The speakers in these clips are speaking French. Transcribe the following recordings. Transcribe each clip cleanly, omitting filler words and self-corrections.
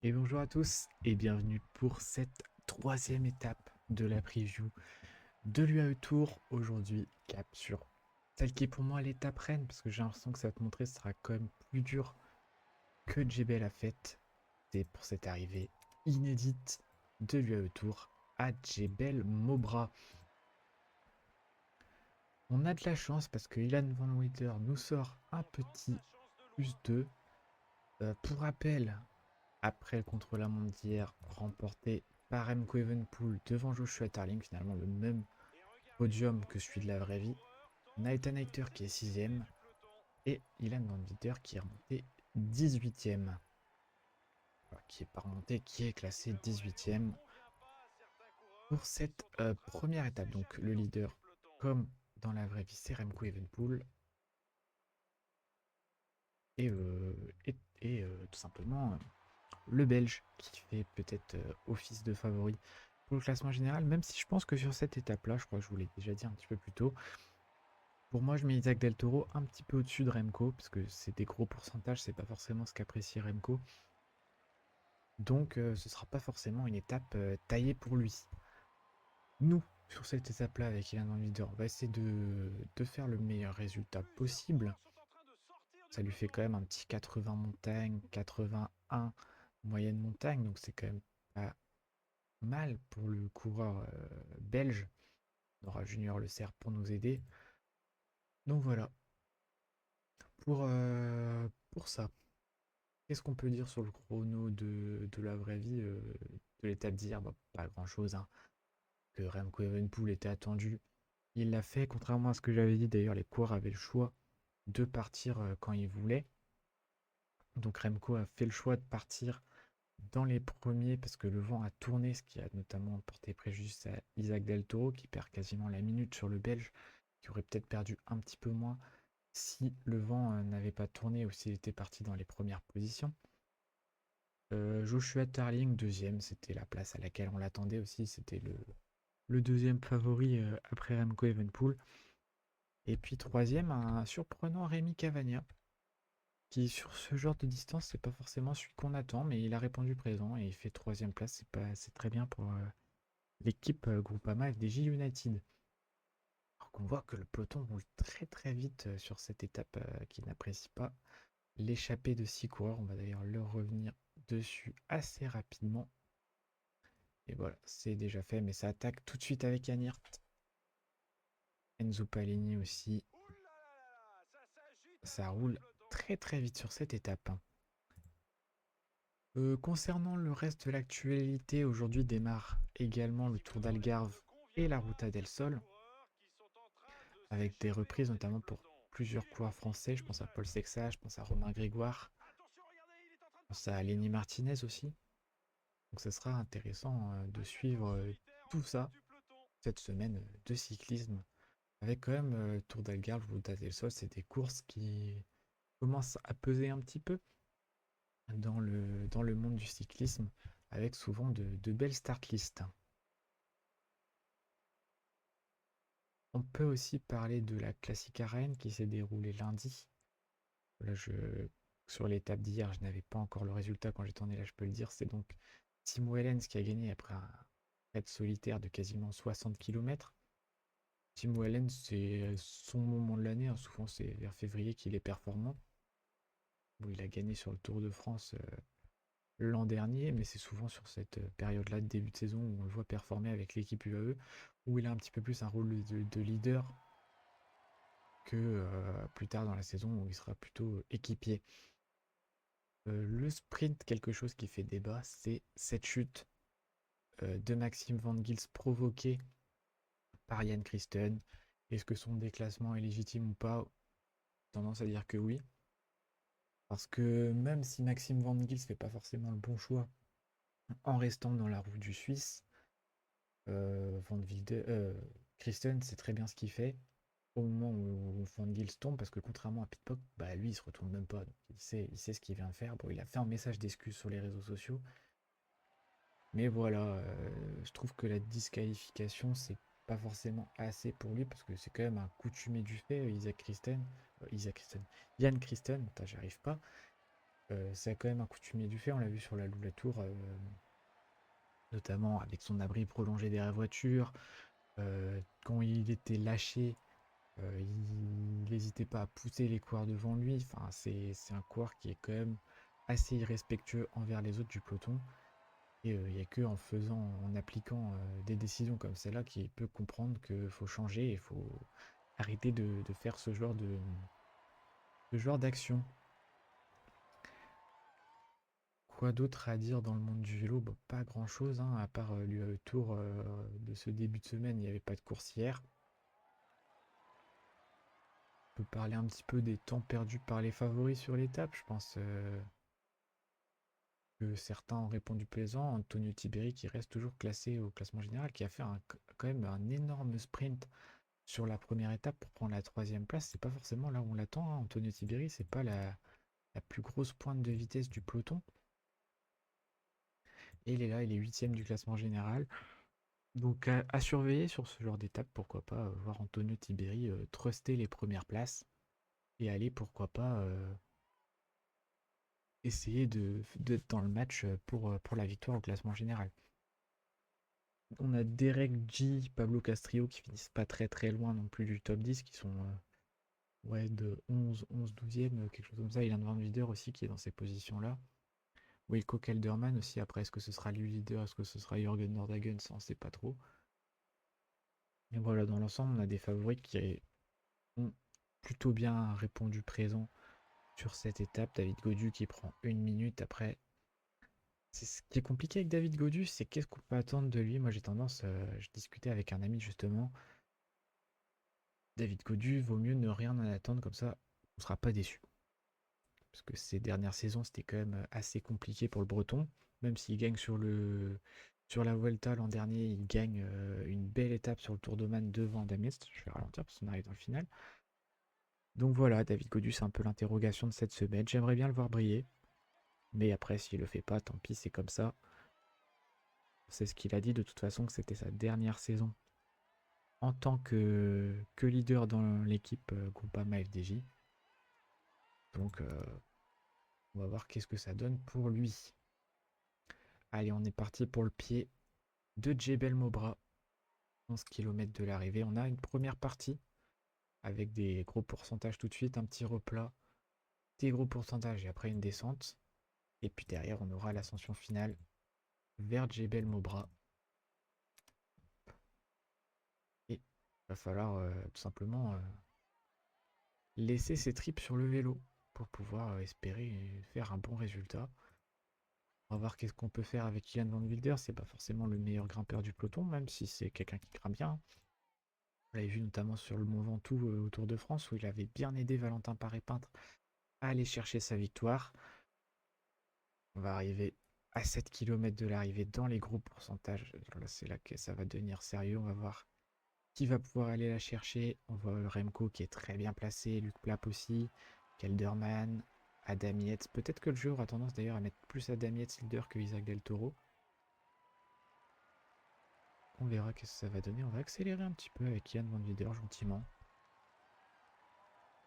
Et bonjour à tous et bienvenue pour cette troisième étape de la preview de l'UAE Tour. Aujourd'hui, cap sur celle qui est pour moi l'étape reine, parce que j'ai l'impression que ça va te montrer ce sera quand même plus dur que Djebel a fait. C'est pour cette arrivée inédite de l'UAE Tour à Djebel Mobra. On a de la chance parce que Ilan Van Witter nous sort un petit +2. Pour rappel, après le contre-la-montre d'hier, remporté par Remco Evenepoel devant Joshua Tarling, finalement le même podium que celui de la vraie vie. Nathan Hayter qui est 6ème et Ilan Van Witter qui est remonté 18ème. Enfin, qui est pas remonté, qui est classé 18ème pour cette première étape. Donc le leader, comme dans la vraie vie, c'est Remco Evenepoel. Et, tout simplement le Belge qui fait peut-être office de favori pour le classement général, même si je pense que sur cette étape-là, je crois que je vous l'ai déjà dit un petit peu plus tôt, pour moi je mets Isaac Del Toro un petit peu au-dessus de Remco, parce que c'est des gros pourcentages, c'est pas forcément ce qu'apprécie Remco, donc ce sera pas forcément une étape taillée pour lui. Nous, sur cette étape-là avec Ilan Van Leader, on va essayer de faire le meilleur résultat possible. Ça lui fait quand même un petit 80 montagne, 81 moyenne montagne, donc c'est quand même pas mal pour le coureur belge. On aura Junior Le Cerf pour nous aider. Donc voilà, pour ça. Qu'est-ce qu'on peut dire sur le chrono de la vraie vie de l'étape d'hier? Bah, pas grand-chose, hein. Que Remco Evenepoel était attendu. Il l'a fait, contrairement à ce que j'avais dit. D'ailleurs, les coureurs avaient le choix de partir quand ils voulaient. Donc Remco a fait le choix de partir dans les premiers parce que le vent a tourné, ce qui a notamment porté préjudice à Isaac Del Toro qui perd quasiment la minute sur le Belge, qui aurait peut-être perdu un petit peu moins si le vent n'avait pas tourné ou s'il était parti dans les premières positions. Joshua Tarling, deuxième, c'était la place à laquelle on l'attendait aussi, c'était le deuxième favori après Remco Evenepoel. Et puis troisième, un surprenant Rémi Cavagna, qui sur ce genre de distance, c'est pas forcément celui qu'on attend, mais il a répondu présent et il fait troisième place, c'est très bien pour l'équipe Groupama FDJ United. Alors qu'on voit que le peloton roule très très vite sur cette étape qui n'apprécie pas l'échappée de 6 coureurs. On va d'ailleurs leur revenir dessus assez rapidement. Et voilà, c'est déjà fait, mais ça attaque tout de suite avec Yannirt. Enzo Palini aussi. Ça roule très très vite sur cette étape, hein. Concernant le reste de l'actualité, aujourd'hui démarre également le Tour d'Algarve et la Ruta del Sol, avec des reprises notamment pour plusieurs coureurs français. Je pense à Paul Sexas, je pense à Romain Grégoire, je pense à Lenny Martinez aussi. Donc ça sera intéressant de suivre tout ça cette semaine de cyclisme. Avec quand même Tour d'Algarve, Ruta del Sol, c'est des courses qui commencent à peser un petit peu dans le monde du cyclisme, avec souvent de belles start lists. On peut aussi parler de la Classica Rennes qui s'est déroulée lundi. Là, sur l'étape d'hier, je n'avais pas encore le résultat quand j'ai tourné, là je peux le dire. C'est donc Timo Wellens qui a gagné après un raid solitaire de quasiment 60 km. Timo Wellens, c'est son moment de l'année, hein. Souvent c'est vers février qu'il est performant. Bon, il a gagné sur le Tour de France l'an dernier, mais c'est souvent sur cette période-là de début de saison où on le voit performer avec l'équipe UAE, où il a un petit peu plus un rôle de leader que plus tard dans la saison où il sera plutôt équipier. Le sprint, quelque chose qui fait débat, c'est cette chute de Maxime Van Gils provoquée par Jan Christen. Est-ce que son déclassement est légitime ou pas? Tendance à dire que oui. Parce que même si Maxime Van Gils fait pas forcément le bon choix en restant dans la roue du Suisse, Van Wilde, Christen sait très bien ce qu'il fait au moment où Van Gils tombe, parce que contrairement à Pitcock, bah lui il se retourne même pas, donc il sait ce qu'il vient de faire. Bon, il a fait un message d'excuse sur les réseaux sociaux, mais voilà, je trouve que la disqualification c'est pas forcément assez pour lui, parce que c'est quand même un coutumier du fait, Isaac Christen, Jan Christen, putain, j'y arrive pas. C'est quand même un coutumier du fait, on l'a vu sur la Loula Tour, notamment avec son abri prolongé derrière voiture. Quand il était lâché, il n'hésitait pas à pousser les coureurs devant lui. Enfin, c'est un coureur qui est quand même assez irrespectueux envers les autres du peloton. Et il n'y a que en appliquant des décisions comme celle-là qu'il peut comprendre qu'il faut changer et il faut arrêter de faire ce genre d'action. Quoi d'autre à dire dans le monde du vélo? Bah, pas grand-chose, hein, à part le tour de ce début de semaine, il n'y avait pas de course hier. On peut parler un petit peu des temps perdus par les favoris sur l'étape. Je pense que certains ont répondu plaisant. Antonio Tiberi qui reste toujours classé au classement général, qui a fait quand même un énorme sprint sur la première étape pour prendre la troisième place. C'est pas forcément là où on l'attend, hein. Antonio Tiberi, c'est pas la plus grosse pointe de vitesse du peloton. Et il est là, il est huitième du classement général. Donc à surveiller sur ce genre d'étape, pourquoi pas voir Antonio Tiberi truster les premières places et aller, pourquoi pas, essayer d'être dans le match pour la victoire au classement général. On a Derek G, Pablo Castrillo qui finissent pas très très loin non plus du top 10, qui sont ouais, de 11, 12e, quelque chose comme ça. Ilan Van Wilder aussi qui est dans ces positions-là. Wilco Kelderman aussi, après est-ce que ce sera lui le leader, est-ce que ce sera Jürgen Nordhagen, ça on sait pas trop. Et voilà, dans l'ensemble, on a des favoris qui ont plutôt bien répondu présent sur cette étape. David Gaudu qui prend une minute après. C'est ce qui est compliqué avec David Gaudu, c'est qu'est-ce qu'on peut attendre de lui. Moi j'ai tendance, je discutais avec un ami justement, David Gaudu, vaut mieux ne rien en attendre, comme ça on ne sera pas déçu. Parce que ces dernières saisons c'était quand même assez compliqué pour le Breton, même s'il gagne sur la Vuelta l'an dernier, il gagne une belle étape sur le Tour d'Oman devant Damest. Je vais ralentir parce qu'on arrive dans le final. Donc voilà, David Gaudu, c'est un peu l'interrogation de cette semaine. J'aimerais bien le voir briller. Mais après, s'il le fait pas, tant pis, c'est comme ça. C'est ce qu'il a dit de toute façon que c'était sa dernière saison en tant que leader dans l'équipe Groupama FDJ. Donc on va voir qu'est-ce que ça donne pour lui. Allez, on est parti pour le pied de Djebel Mobra. 11 km de l'arrivée. On a une première partie avec des gros pourcentages tout de suite, un petit replat, des gros pourcentages et après une descente. Et puis derrière, on aura l'ascension finale vers Djebel Mobra. Et il va falloir tout simplement laisser ses tripes sur le vélo pour pouvoir espérer faire un bon résultat. On va voir qu'est-ce qu'on peut faire avec Ilan Van Wilder. C'est pas forcément le meilleur grimpeur du peloton, même si c'est quelqu'un qui grimpe bien. On l'avait vu notamment sur le Mont Ventoux au Tour de France où il avait bien aidé Valentin Paré-Peintre à aller chercher sa victoire. On va arriver à 7 km de l'arrivée dans les gros pourcentages. Là, c'est là que ça va devenir sérieux. On va voir qui va pouvoir aller la chercher. On voit Remco qui est très bien placé, Luc Plapp aussi, Kelderman, Adam Yates. Peut-être que le jeu aura tendance d'ailleurs à mettre plus Adam Yates leader que Isaac Del Toro. On verra ce que ça va donner. On va accélérer un petit peu avec Yann Van Wilder gentiment.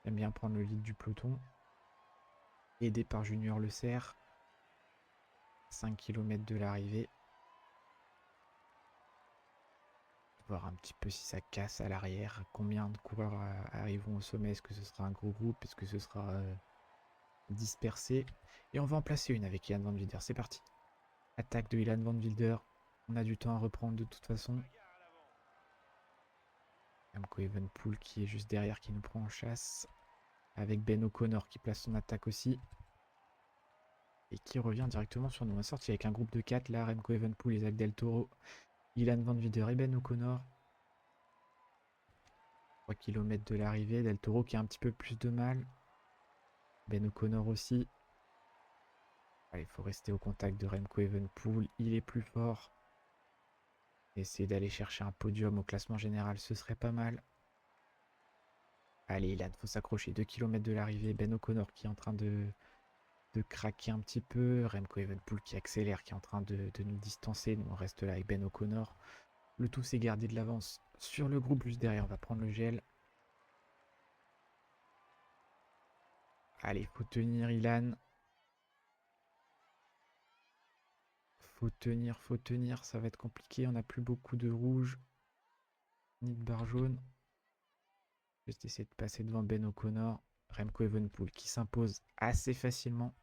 J'aime bien prendre le lead du peloton. Aidé par Junior Le Serre. 5 km de l'arrivée. Voir un petit peu si ça casse à l'arrière. Combien de coureurs arriveront au sommet? Est-ce que ce sera un gros groupe? Est-ce que ce sera dispersé? Et on va en placer une avec Ilan Van Wilder. C'est parti. Attaque de Ilan Van Wilder. On a du temps à reprendre de toute façon. Remco Evenepoel qui est juste derrière, qui nous prend en chasse. Avec Ben O'Connor qui place son attaque aussi. Et qui revient directement sur nous. On est sorti avec un groupe de 4 là. Remco Evenepoel, Isaac Del Toro, Ilan Van Wilder et Ben O'Connor. 3 km de l'arrivée. Del Toro qui a un petit peu plus de mal. Ben O'Connor aussi. Il faut rester au contact de Remco Evenepoel. Il est plus fort. Essayer d'aller chercher un podium au classement général, ce serait pas mal. Allez, Ilan, faut s'accrocher. 2 km de l'arrivée. Ben O'Connor qui est en train de craquer un petit peu. Remco Evenepoel qui accélère, qui est en train de nous distancer. Nous, on reste là avec Ben O'Connor. Le tout, c'est garder de l'avance sur le groupe juste derrière. On va prendre le gel. Allez, faut tenir Ilan. faut tenir, ça va être compliqué, on n'a plus beaucoup de rouge, ni de barre jaune. Juste essayer de passer devant Ben O'Connor, Remco Evenepoel qui s'impose assez facilement.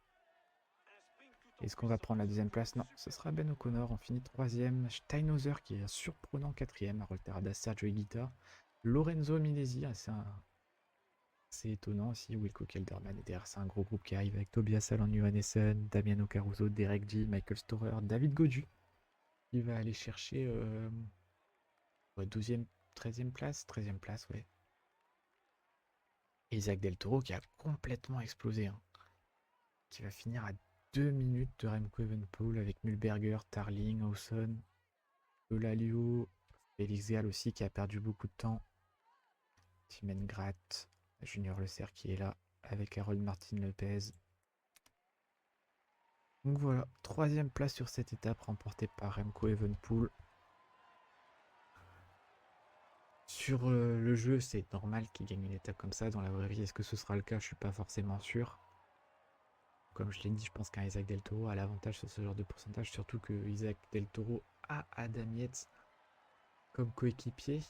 Est-ce qu'on va prendre la deuxième place? Non, ce sera Ben O'Connor. On finit troisième. Steinhauser qui est un surprenant quatrième. Rolterada, Sergio Higuita. Lorenzo Milesi, c'est étonnant aussi. Wilco Kelderman est derrière. C'est un gros groupe qui arrive avec Tobias Allan Johannessen, Damiano Caruso, Derek G, Michael Storer, David Gaudu. Il va aller chercher 12e, 13e place. 13e place, ouais. Isaac Del Toro qui a complètement explosé. Hein. Qui va finir à 2 minutes de Remco Evenepoel avec Mühlberger, Tarling, Hawson, Eulalio, Félix Gall aussi qui a perdu beaucoup de temps. Timen Gratt, Junior Le Serre qui est là avec Harold Martin Lopez. Donc voilà, troisième place sur cette étape remportée par Remco Evenepoel. Sur le jeu, c'est normal qu'il gagne une étape comme ça. Dans la vraie vie, est-ce que ce sera le cas? Je suis pas forcément sûr. Comme je l'ai dit, je pense qu'un Isaac Del Toro a l'avantage sur ce genre de pourcentage, surtout que Isaac Del Toro a Adam Yates comme coéquipier.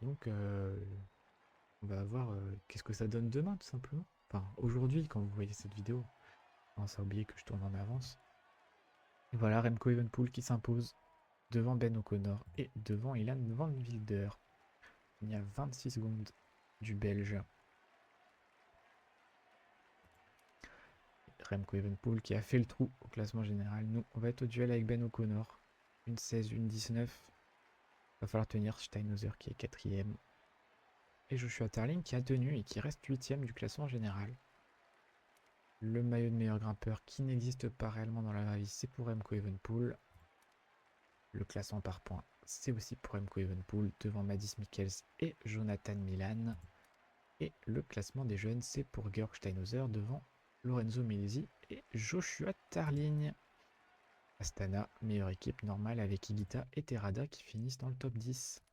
Donc on va voir qu'est-ce que ça donne demain tout simplement. Enfin aujourd'hui quand vous voyez cette vidéo. On à oublier que je tourne en avance. Et voilà Remco Evenepoel qui s'impose devant Ben O'Connor et devant Ilan Van Wilder. Il y a 26 secondes du Belge. Remco Evenepoel qui a fait le trou au classement général. Nous, on va être au duel avec Ben O'Connor. Une 16, une 19. Il va falloir tenir Steinhauser qui est quatrième. Et Joshua Tarling qui a tenu et qui reste 8ème du classement général. Le maillot de meilleur grimpeur qui n'existe pas réellement dans la vraie vie, c'est pour Remco Evenepoel. Le classement par points, c'est aussi pour Remco Evenepoel devant Mads Michels et Jonathan Milan. Et le classement des jeunes, c'est pour Georg Steinhauser devant Lorenzo Milesi et Joshua Tarling. Astana, meilleure équipe normale avec Higuita et Terrada qui finissent dans le top 10.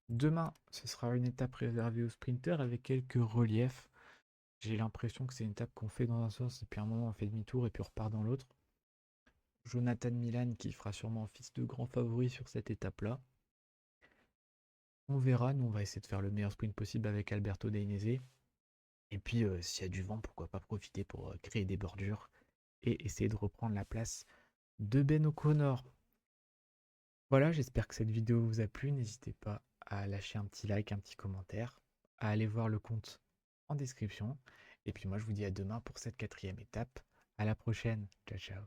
Demain, ce sera une étape réservée aux sprinters avec quelques reliefs. J'ai l'impression que c'est une étape qu'on fait dans un sens et puis à un moment on fait demi-tour et puis on repart dans l'autre. Jonathan Milan qui fera sûrement office de grand favori sur cette étape-là. On verra, nous on va essayer de faire le meilleur sprint possible avec Alberto Dainese. Et puis s'il y a du vent, pourquoi pas profiter pour créer des bordures et essayer de reprendre la place de Ben O'Connor. Voilà, j'espère que cette vidéo vous a plu. N'hésitez pas à lâcher un petit like, un petit commentaire, à aller voir le compte en description. Et puis moi je vous dis à demain pour cette 4e étape. À la prochaine. Ciao ciao.